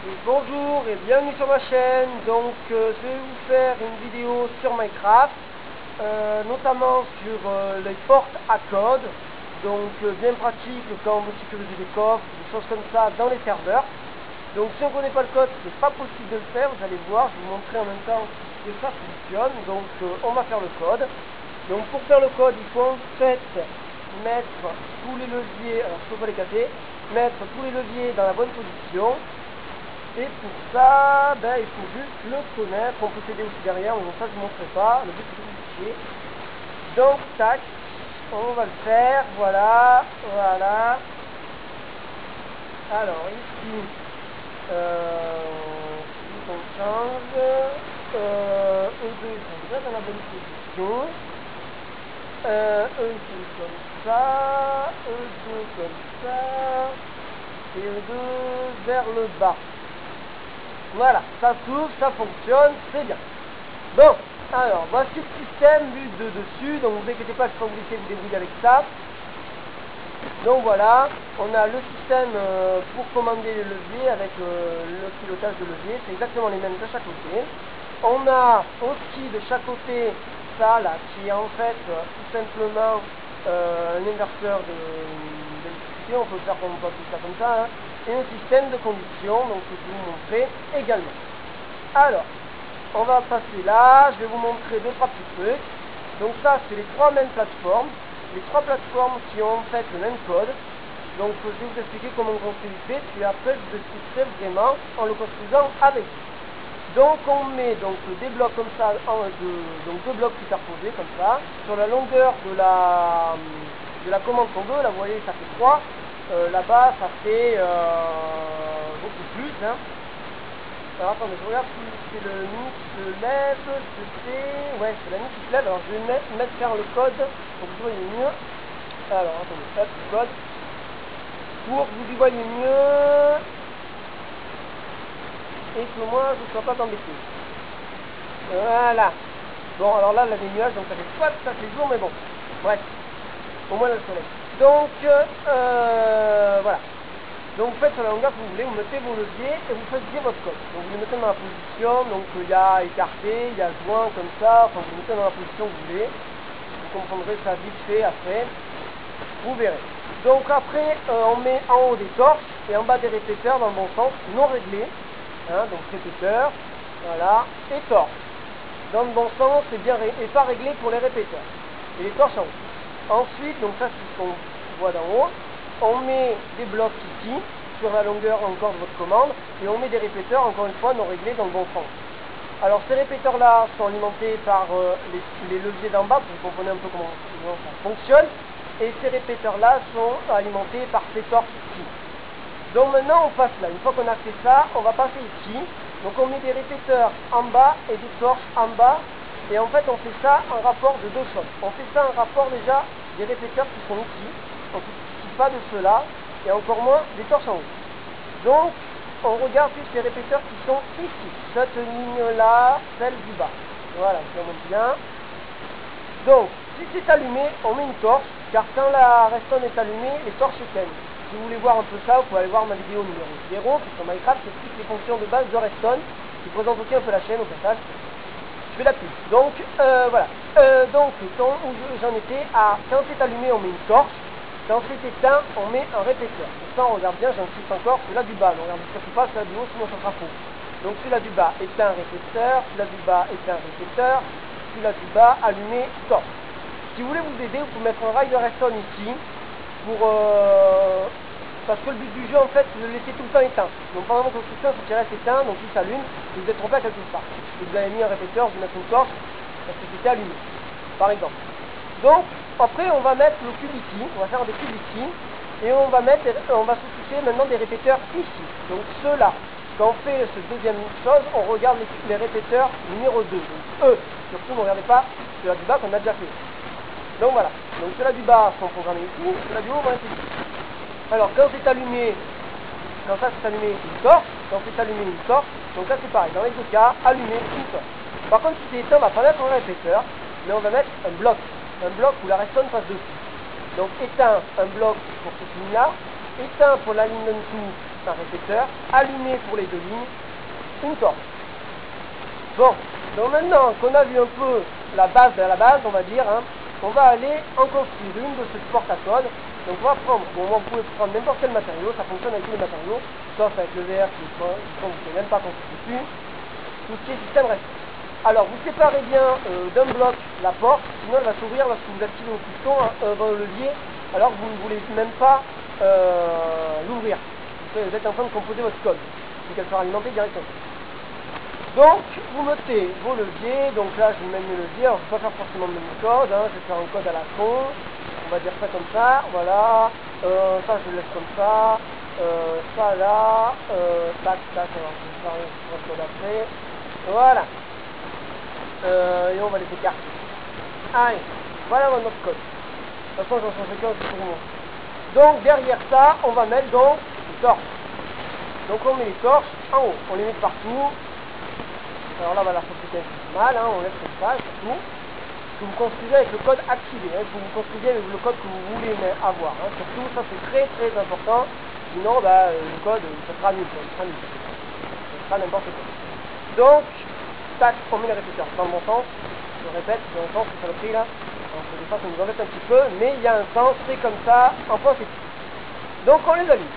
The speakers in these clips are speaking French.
Et bonjour et bienvenue sur ma chaîne. Donc je vais vous faire une vidéo sur Minecraft, notamment sur les portes à code. Donc bien pratique quand vous sécurisez des coffres, des choses comme ça dans les serveurs. Donc si on ne connaît pas le code, c'est pas possible de le faire. Vous allez voir, je vais vous montrer en même temps que ça fonctionne. Donc on va faire le code. Donc pour faire le code, il faut en fait mettre tous les leviers, alors je peux pas les casser, mettre tous les leviers dans la bonne position. Et pour ça, il faut juste le connaître. On peut s'aider aussi derrière, mais bon, ça je ne montrerai pas. Le but c'est de vous ficher. Donc, tac, on va le faire. Voilà, voilà. Alors, ici, on change. E2, ils sont déjà dans la bonne position. E2 comme ça. E2 comme ça. Et E2 vers le bas. Voilà, ça s'ouvre, ça fonctionne, c'est bien. Bon, alors, voici le système vu de dessus, donc ne vous inquiétez pas, je peux vous laisser vous débrouiller avec ça. Donc voilà, on a le système pour commander les leviers avec le pilotage de levier, c'est exactement les mêmes de chaque côté. On a aussi de chaque côté ça là, qui est en fait tout simplement un inverseur d'électricité, on peut le faire comme ça, hein. Et un système de conduction, donc je vais vous montrer également. Alors, on va passer là, je vais vous montrer deux, trois petits trucs. Donc ça, c'est les trois mêmes plateformes, les trois plateformes qui ont en fait le même code. Donc je vais vous expliquer comment on construit le fait, puis après je vous expliquerai vraiment en le construisant avec vous. Donc on met donc des blocs comme ça, donc deux blocs superposés comme ça, sur la longueur de la commande qu'on veut. Là vous voyez ça fait 3. Là-bas, ça fait beaucoup plus. Hein. Alors attendez, je regarde si c'est le nid qui se lève. Ouais, c'est la nid qui se lève. Alors je vais mettre faire le code pour que vous voyez mieux. Alors attendez, hop, le code. Pour que vous y voyez mieux. Et que moi, je ne sois pas embêté. Voilà. Bon, alors là, il y a des nuages, donc ça fait soit ça fait jour, mais bon. Bref. Au moins, là, le soleil. Donc, voilà. Donc, vous faites sur la longueur que vous voulez, vous mettez vos leviers et vous faites bien votre code. Donc, vous les mettez dans la position, donc il y a écarté, il y a joint comme ça, enfin, vous les mettez dans la position que vous voulez. Vous comprendrez ça vite fait après. Vous verrez. Donc, après, on met en haut des torches et en bas des répéteurs dans le bon sens, non réglés. Hein, donc, répéteurs, voilà, et torches. Dans le bon sens, c'est bien et pas réglé pour les répéteurs. Et les torches en haut. Ensuite, donc ça c'est ce qu'on voit d'en haut, on met des blocs ici, sur la longueur encore de votre commande, et on met des répéteurs, encore une fois, non réglés dans le bon sens. Alors ces répéteurs-là sont alimentés par les leviers d'en bas, pour que vous compreniez un peu comment ça fonctionne, et ces répéteurs-là sont alimentés par ces torches ici. Donc maintenant on passe là, une fois qu'on a fait ça, on va passer ici, donc on met des répéteurs en bas et des torches en bas. Et en fait, on fait ça en rapport de deux choses. On fait ça en rapport déjà des répéteurs qui sont ici, on ne fait pas de ceux-là, et encore moins des torches en haut. Donc, on regarde juste les répéteurs qui sont ici, cette ligne-là, celle du bas. Voilà, ça monte bien. Donc, si c'est allumé, on met une torche, car quand la redstone est allumée, les torches s'éteignent. Si vous voulez voir un peu ça, vous pouvez aller voir ma vidéo numéro 0, qui sur Minecraft, qui explique les fonctions de base de redstone, qui présente aussi un peu la chaîne au passage. Je fais la pub. Donc, voilà. Donc, où j'en étais à quand c'est allumé, on met une torche. Quand c'est éteint, on met un répéteur. Et ça, on regarde bien, j'insiste encore, celui-là du bas. On regarde surtout pas celui-là du haut, sinon ça sera faux. Donc, celui-là du bas est un répéteur, celui-là du bas est un répéteur, celui-là du bas, allumé, torche. Si vous voulez vous aider, vous pouvez mettre un rail de redstone ici, pour... parce que le but du jeu, en fait, c'est de le laisser tout le temps éteint. Donc pendant votre construction, il faut qu'il reste éteint, donc il s'allume, et vous êtes trompé à quelque part. Et vous avez mis un répéteur, vous mettez une torche, parce que c'était allumé, par exemple. Donc, après, on va mettre le cube ici, on va faire des cubes ici, et on va se soucier maintenant des répéteurs ici. Donc ceux-là, quand on fait cette deuxième chose, on regarde les répéteurs numéro 2. Donc eux, surtout ne regardez pas ceux-là du bas qu'on a déjà fait. Donc voilà, donc ceux-là du bas sont programmés ici, ceux-là du haut vont être ici. Alors quand c'est allumé, quand ça c'est allumé une torche, quand c'est allumé une torche, donc là c'est pareil, dans les deux cas, allumé une torche. Par contre si c'est éteint, on va pas mettre un répéteur, mais on va mettre un bloc où la redstone passe dessus. Donc éteint un bloc pour cette ligne là, éteint pour la ligne en dessous un répéteur, allumé pour les 2 lignes, une torche. Bon, donc maintenant qu'on a vu un peu la base de la base, on va dire, hein, on va aller en construire une de ces portes à code. Donc on va prendre, bon, vous pouvez prendre n'importe quel matériau, ça fonctionne avec tous les matériaux, sauf avec le VR qui vous ne pouvez même pas construire dessus, tout ce qui est système reste. Alors vous séparez bien d'un bloc la porte, sinon elle va s'ouvrir lorsque vous activez au piston dans le levier, alors que vous ne voulez même pas l'ouvrir. Vous êtes en train de composer votre code, donc elle sera alimentée directement. Donc vous mettez vos leviers, donc là je vais mettre mes leviers, alors je ne vais pas faire forcément le même code, hein, je vais faire un code à la con. On va dire ça comme ça, voilà, ça je le laisse comme ça, ça là, tac, tac, alors je vais faire le code après, voilà, et on va les écarter. Allez, voilà notre code. De toute façon j'en change qu'un pour moi. Donc derrière ça, on va mettre donc les torches. Donc on met les torches en haut, on les met partout. Alors là on va la fabriquer un peu mal, hein, on laisse comme ça, surtout. Que vous construisez avec le code activé, hein, que vous construisez avec le code que vous voulez avoir. Hein. Surtout, ça c'est très très important. Sinon, le code, ça sera nul. Ça sera n'importe quoi. Donc, tac, on met les répéteurs dans le bon sens. Je répète, dans le sens, c'est ça le prix là. Alors, des fois, ça nous embête un petit peu, mais il y a un sens, c'est comme ça, en point c'est tout. Donc, on les allume.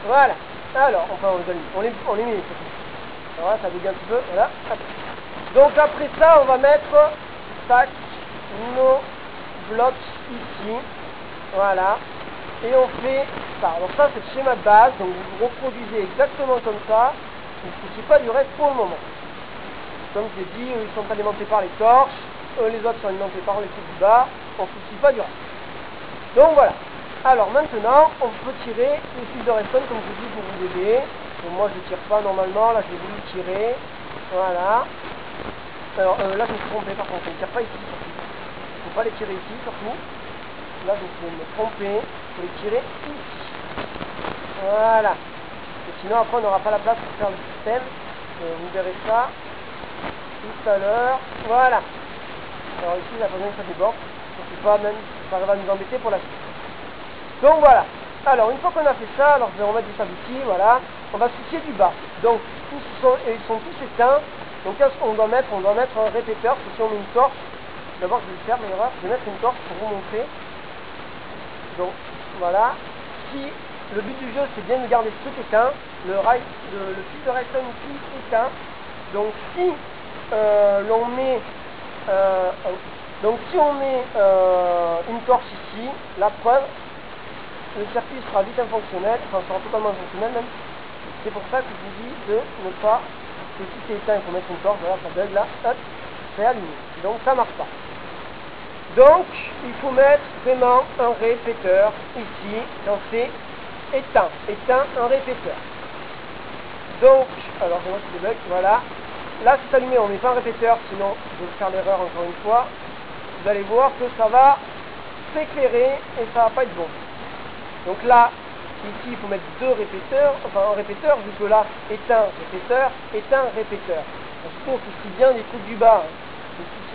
Voilà. Alors, enfin, on les allume. On les met. Alors là, ça bouge un petit peu. Voilà. Donc, après ça, on va mettre, tac, nos blocs ici, voilà, et on fait ça. Alors ça c'est le schéma de base, donc vous reproduisez exactement comme ça, il ne suffit pas du reste pour le moment. Comme je l'ai dit, ils sont alimentés par les torches, les autres sont alimentés par les trucs du bas, on ne suffit pas du reste. Donc voilà. Alors maintenant, on peut tirer les fils de redstone comme je vous dis pour vous aider. Donc moi je ne tire pas normalement, là je vais vous le tirer, voilà. Alors là je me suis trompé par contre, je ne tire pas ici. Il ne faut pas les tirer ici surtout. Là vous pouvez me tromper. Il faut les tirer ici. Voilà. Et sinon après on n'aura pas la place pour faire le système. Vous verrez ça tout à l'heure. Voilà. Alors ici il a besoin que ça déborde. Surtout pas même, ça va nous embêter pour la suite. Donc voilà. Alors une fois qu'on a fait ça, alors on va mettre des aboutis, voilà. On va switcher du bas. Donc ils sont tous éteints. Donc là on doit mettre un répéteur, parce que si on met une torche. D'abord, je vais le faire, l'erreur. Je vais mettre une torche pour vous montrer. Donc, voilà. Si le but du jeu, c'est bien de garder ce truc éteint, le fil de redstone ici éteint. Donc, si l'on met, une torche ici, la preuve, le circuit sera vite infonctionnel, enfin, sera totalement infonctionnel même. C'est pour ça que je vous dis de ne pas, que si c'est éteint, il faut mettre une torche. Voilà, ça bug là, hop, c'est allumé. Donc, ça marche pas. Donc, il faut mettre vraiment un répéteur ici, quand c'est éteint. Éteint un répéteur. Donc, alors je vois si c'est bug, voilà. Là, c'est allumé, on met pas un répéteur, sinon je vais faire l'erreur encore une fois. Vous allez voir que ça va s'éclairer et ça va pas être bon. Donc là, ici, il faut mettre 2 répéteurs, enfin un répéteur, vu que là, éteint, répéteur. Parce qu'on se soucie bien des trucs du bas. Hein.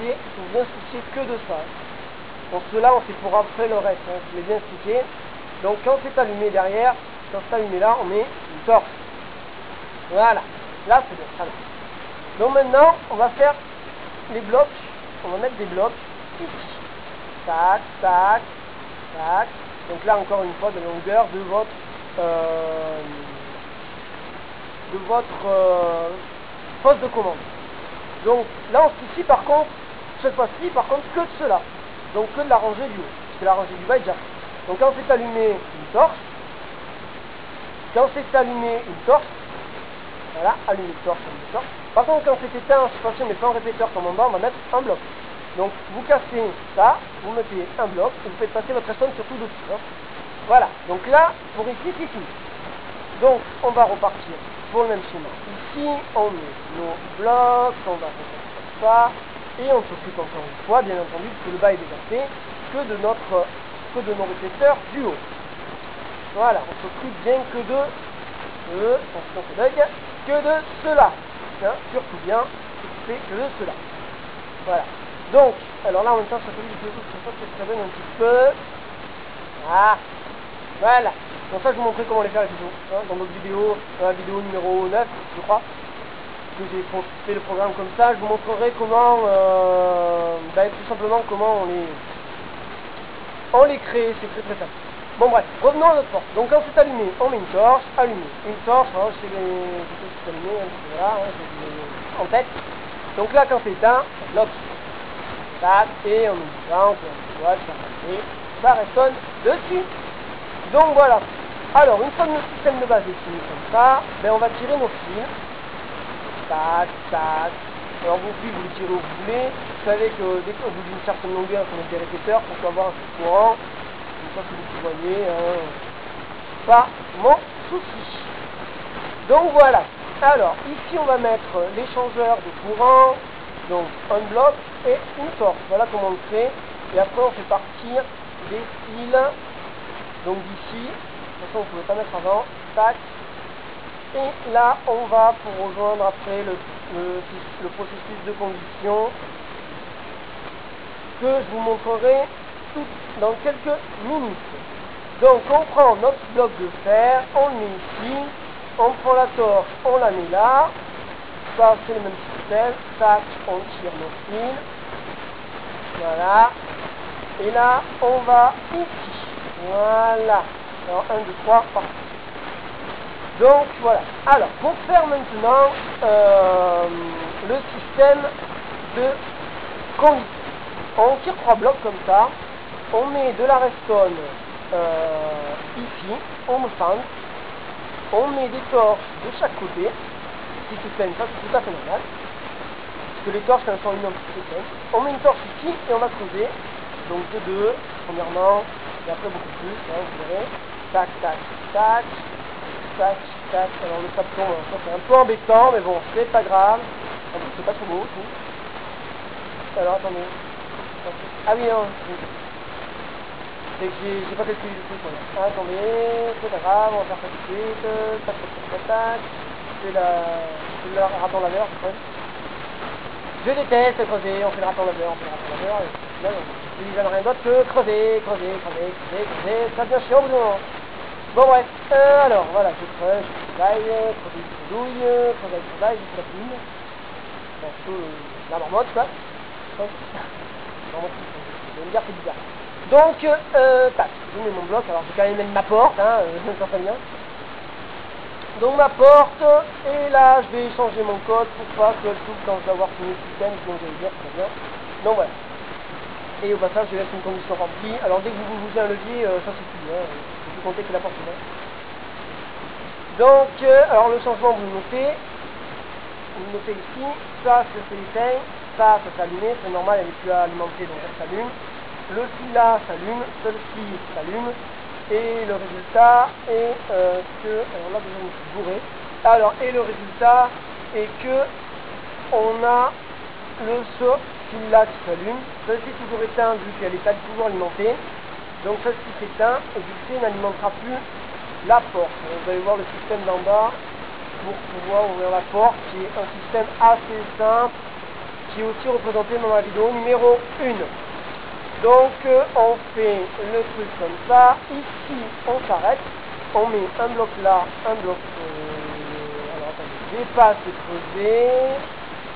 Il faut bien se soucier que de ça. Pour cela, on fait pour après le reste, hein, je l'ai bien expliqué. Donc quand c'est allumé derrière, quand c'est allumé là, on met une torche. Voilà, là c'est bien, ça va. Donc maintenant, on va faire les blocs, on va mettre des blocs ici. Tac, tac, tac. Donc là encore une fois, de la longueur de votre poste de commande. Donc là on se soucie par contre, cette fois-ci par contre que de cela. Donc que de la rangée du haut, parce que la rangée du bas est déjà faite. Donc quand c'est allumé une torche, voilà, allumer une torche, allumer une torche. Par contre quand c'est éteint, cette fois-ci on met pas un répéteur comme en bas, on va mettre un bloc. Donc vous cassez ça, vous mettez un bloc, et vous faites passer votre redstone surtout dessus. Hein. Voilà, donc là, pour ici c'est fini. Donc on va repartir pour le même schéma. Ici on met nos blocs, on va repartir comme ça. Et on s'occupe encore une fois, bien entendu, parce que le bas est déjà fait, que de nos répéteurs du haut. Voilà, on s'occupe bien que de cela. Hein, surtout bien, s'occuper que de cela. Voilà. Donc, alors là en même temps, ça fait que ça donne un petit peu. Ah. Voilà. Donc ça, je vous montrerai comment les faire les ciseaux. Hein, dans notre vidéo, dans la vidéo numéro 9, je crois, que j'ai fait le programme comme ça, je vous montrerai comment, tout simplement comment on les crée, c'est très très simple. Bon bref, revenons à notre porte. Donc quand c'est allumé, on met une torche, allumée. Une torche, hein, je sais que c'est allumé, hein, voilà, hein, je en tête. Donc là, quand c'est éteint, l'op, tac, et on met une lampe, on voit, ça résonne dessus. Donc voilà. Alors, une fois que notre système de base est fini comme ça, ben on va tirer nos fils. Tac, tac. Alors vos fils, vous les tirez où vous voulez. Vous savez que dès que vous d'une certaine longueur, il faut mettre des répéteurs pour avoir un fil courant. Comme ça, que vous voyez, hein. Pas mon souci. Donc voilà. Alors, ici, on va mettre l'échangeur de courant. Donc, un bloc et une torche. Voilà comment on le fait. Et après, on fait partir des fils. Donc d'ici, de toute façon, vous ne pouvez pas mettre avant. Tac. Et là, on va pour rejoindre après le processus de conduction que je vous montrerai dans quelques minutes. Donc, on prend notre bloc de fer, on le met ici, on prend la torche, on la met là. Ça, c'est le même système. Tac, on tire nos fils. Voilà. Et là, on va ici. Voilà. Alors, 1, 2, 3, parti. Donc, voilà. Alors, pour faire maintenant le système de conduite. On tire 3 blocs comme ça. On met de la redstone ici. On me fend. On met des torches de chaque côté. Si c'est plein, ça c'est tout à fait normal. Parce que les torches, quand elles sont une c'est plein. On met une torche ici et on va creuser. Donc de 2, premièrement. Et après beaucoup plus, hein, vous verrez. Tac, tac, tac, tac, tac. Alors le sable tombe, ça c'est un peu embêtant, mais bon, c'est pas grave. En plus, c'est pas trop beau, tout. Alors attendez. Ah oui, non. C'est que j'ai pas calculé le truc. Voilà. Attendez, c'est pas grave, on va faire ça tout de suite. Tac, tac, tac, tac. C'est le raton laveur, c'est vrai. Je déteste creuser, on fait le raton laveur, on fait le raton laveur. Et là, il n'y a rien d'autre que creuser, ça devient chiant au bout d'un moment. Bon bref, alors voilà, je creuse, je travaille, creuser du douille, creuser, je la plume. Bon, surtout la marmotte, quoi. Marmotte, je vais me dire c'est bizarre. Donc, tac, je mets mon bloc, alors je vais quand même mettre ma porte, hein, ça fait bien. Donc ma porte, et là je vais changer mon code pour pas que tout quand je vais avoir fini le système, donc je vais dire très bien. Donc voilà. Et au passage, je laisse une condition remplie. Alors dès que vous bougez un levier, ça suffit. Hein. Il faut compter que la porte est là. Donc, alors le changement, vous le notez. Vous le notez ici. Ça, c'est éteint. Ça s'allume. C'est normal, elle n'est plus alimentée, donc elle s'allume. Le fil là s'allume. Celle-ci s'allume. Et le résultat est que... Alors là, déjà, je me suis bourré. Alors, et le résultat est que on a fil là qui s'allume, celle-ci toujours éteinte vu qu'elle n'est pas toujours alimentée, donc celle-ci s'éteint et du coup n'alimentera plus la porte. Donc, vous allez voir le système d'en bas pour pouvoir ouvrir la porte, qui est un système assez simple, qui est aussi représenté dans la vidéo numéro 1. Donc on fait le truc comme ça, ici on s'arrête, on met un bloc là, un bloc, alors attendez, dépasse et creuser,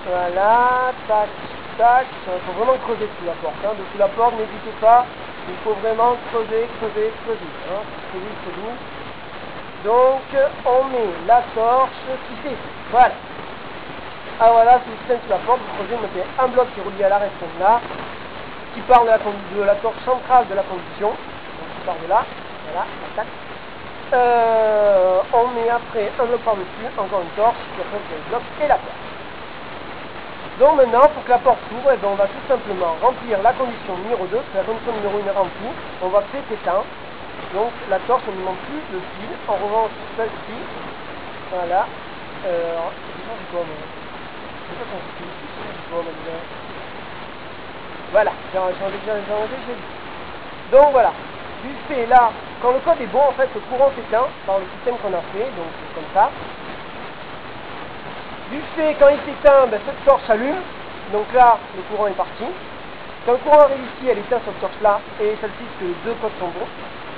voilà, tac, tac, il faut vraiment creuser sous la porte, hein. Dessus la porte, n'hésitez pas, il faut vraiment creuser, hein. Creuser. Donc on met la torche qui fait, voilà. Ah voilà, c'est le système sous la porte, vous creusez, vous mettez un bloc qui est relié à la redstone là, qui part de la torche centrale de la conduction, donc qui part de là, voilà, tac. On met après un bloc par-dessus, encore une torche, puis après le bloc et la porte. Donc maintenant, pour que la porte s'ouvre, on va tout simplement remplir la condition numéro 2, la condition numéro 1 est remplie, on va faire éteint, donc la torche ne manque plus de fil, en revanche celle-ci, voilà, voilà, j'ai enlevé, j'ai dit. Donc voilà, du fait là, quand le code est bon, en fait, le courant s'éteint par le système qu'on a fait, donc comme ça. Du fait, quand il s'éteint, ben, cette torche s'allume, donc là, le courant est parti. Quand le courant arrive ici, elle éteint cette torche là, et celle-ci, parce que les deux codes sont bons.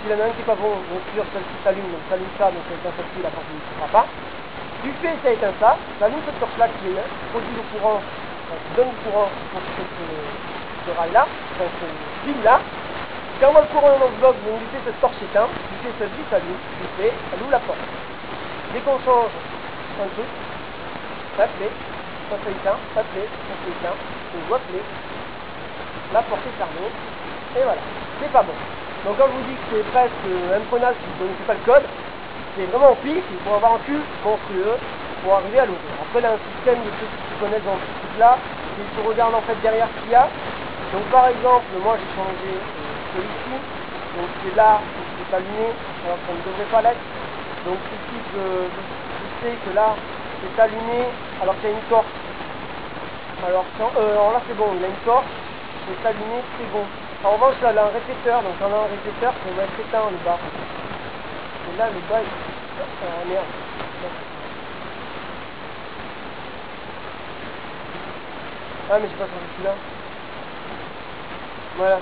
s'il y en a un qui est pas bon, bien sûr, celle-ci s'allume, donc s'allume ça, donc avec celle-ci, la porte ne s'ouvrira pas. Du fait, ça éteint ça, s'allume cette torche-là qui produit le courant, qui donne le courant pour ce rail-là, donc ce fil-là. Quand le courant dans le bloc, donc du fait, cette torche s'éteint, du fait, celle-ci s'allume, du fait, elle ouvre la porte. Dès qu'on change un truc, ça plaît, ça fait éteint, ça plaît, ça fait éteint, on doit plaît, la porte est fermée, et voilà, c'est pas bon. Donc quand je vous dis que c'est presque imprenable si vous ne connaissez pas le code, c'est vraiment au pif, il faut avoir un cul monstrueux pour arriver à l'ouvrir. Après, il y a un système de ceux qui connaissent dans ce truc-là, il se regarde en fait derrière ce qu'il y a. Donc par exemple, moi j'ai changé celui-ci, donc c'est là où c'est allumé, alors qu'on ne devrait pas l'être. Donc ici, je sais que là, c'est allumé, alors qu'il y a une torche. Alors là c'est bon, il y a une torche, c'est allumé, c'est bon. En revanche, là, il y a un répéteur, donc quand on a un répéteur, ça va être éteint le bas. Et là, le bas, il... merde. Ah, mais j'ai pas changé celui-là. Voilà.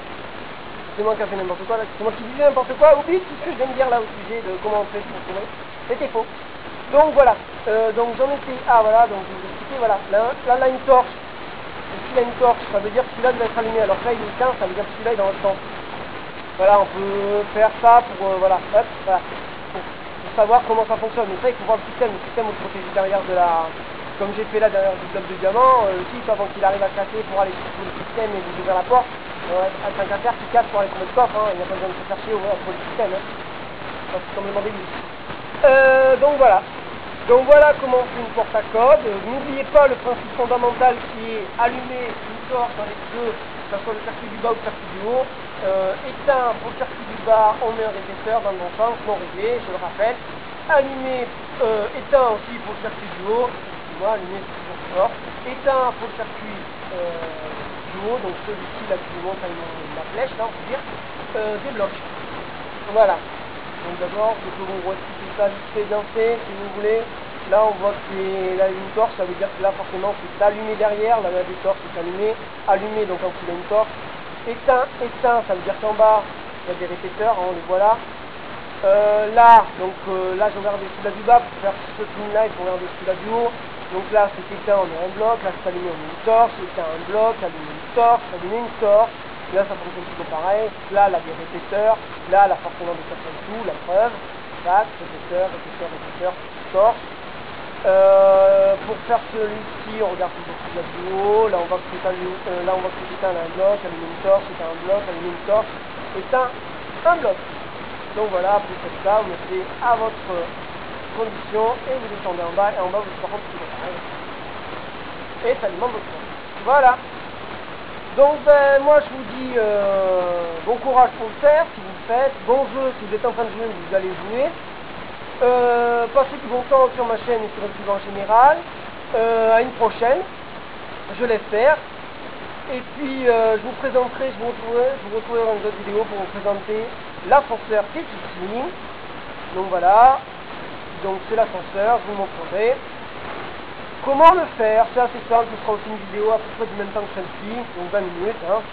C'est moi qui a fait n'importe quoi, là. C'est moi qui disais n'importe quoi. Oublie tout ce que je viens de dire là au sujet de comment on fait pour trouver. C'était faux. Donc voilà. Donc j'en étais... Ah, voilà, donc je vous ai expliqué, voilà. Là, une torche. Ici, il y a une torche, ça veut dire que celui-là doit être allumé. Alors ça, il est éteint, ça veut dire que celui-là est dans le sens. Voilà, on peut faire ça pour, voilà, hop, voilà, pour savoir comment ça fonctionne. Mais ça, il faut voir le système vous protège derrière de la... Comme j'ai fait là derrière du bloc de diamant, aussi, avant qu'il arrive à casser pour aller sur le système et vous ouvrir la porte, à 5 affaires qui casse pour aller trouver le coffre, hein, il n'y a pas besoin de se chercher pour le système. Hein. C'est complètement débile. Donc voilà. Donc voilà comment on fait une porte à code. N'oubliez pas le principe fondamental qui est allumer une torche avec deux, que ce soit le circuit du bas ou le circuit du haut. Éteint pour le circuit du bas, on met un répéteur dans le bon sens, non réglé, je le rappelle. Allumer, éteint aussi pour le circuit du haut, excusez-moi, allumer c'est fort. Éteint pour le circuit du haut, donc celui-ci là qui monte avec la flèche, là on peut dire, débloque. Voilà. Donc d'abord, je peux vous expliquer ça vite fait bien fait, si vous voulez. Là, on voit que c'est une torche, ça veut dire que là, forcément, c'est allumé derrière. Là, il y a des torches, c'est allumé. Allumé, donc quand il y a une torche. Éteint, éteint, ça veut dire qu'en bas, il y a des répéteurs, hein, on les voit là. Là, donc là, j'ai regardé celui-là du bas pour faire ce film-là, il faut regarder celui-là du haut. Donc là, c'est éteint, on est un bloc. Là, c'est allumé, on est une torche. Éteint, un bloc. Allumé, une torche. Allumé, une torche. Là, ça fonctionne toujours pareil. Là, des répéteurs. Là, forcément des personnes tout, la preuve. Tac, répéteur, répéteur, répéteur, torche. Pour faire celui-ci, on regarde toujours celui-là du haut. Là, on voit que c'est là, on voit que c'est éteint, un bloc. Allumé, une torche. Éteint, un bloc. Allumé, une torche. Éteint, un bloc. Donc voilà, vous faites ça, vous mettez à votre condition et vous descendez en bas. Et en bas, vous par contre, toujours pareil. Et ça alimente votre porte. Voilà. Donc ben, moi je vous dis bon courage pour le faire si vous le faites, bon jeu si vous êtes en train de jouer, vous allez jouer, passez du bon temps sur ma chaîne et sur le plus en général, à une prochaine, je l'espère, et puis je vous présenterai, je vous retrouverai dans une autre vidéo pour vous présenter l'ascenseur qui est ici, donc voilà, donc c'est l'ascenseur, je vous montrerai. Comment le faire? C'est assez simple, ce sera aussi une vidéo à peu près du même temps que celle-ci, donc 20 minutes. Hein.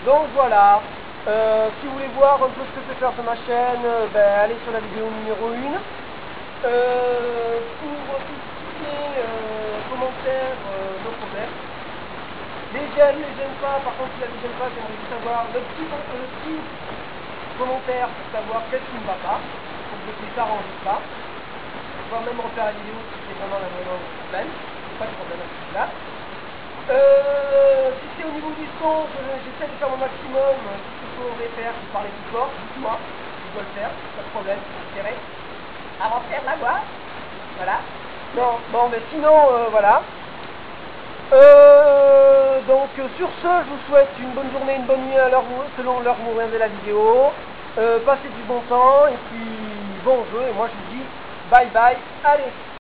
Donc voilà, si vous voulez voir un peu ce que je fais faire sur ma chaîne, allez sur la vidéo numéro 1. Pour tout ce qui est commentaires, no problème. Les j'aime pas, par contre il y a des j'aime pas, j'aimerais juste savoir le petit commentaire pour savoir qu'est-ce qui ne va pas, pour que je puisse arranger ça. On va même refaire la vidéo si c'est vraiment la vraiment problème. Pas de problème à ce là. Si c'est au niveau du son, j'essaie de faire mon maximum. Si il faut faire, je parler plus fort, dites-moi, je dois le faire, pas de problème, j'essaierai. Avant de faire la voix. Voilà. Non, bon, mais sinon, voilà. Donc sur ce, je vous souhaite une bonne journée, une bonne nuit à l'heure selon l'heure où vous regardez la vidéo. Passez du bon temps et puis bon jeu, et moi je vous dis bye bye, allez.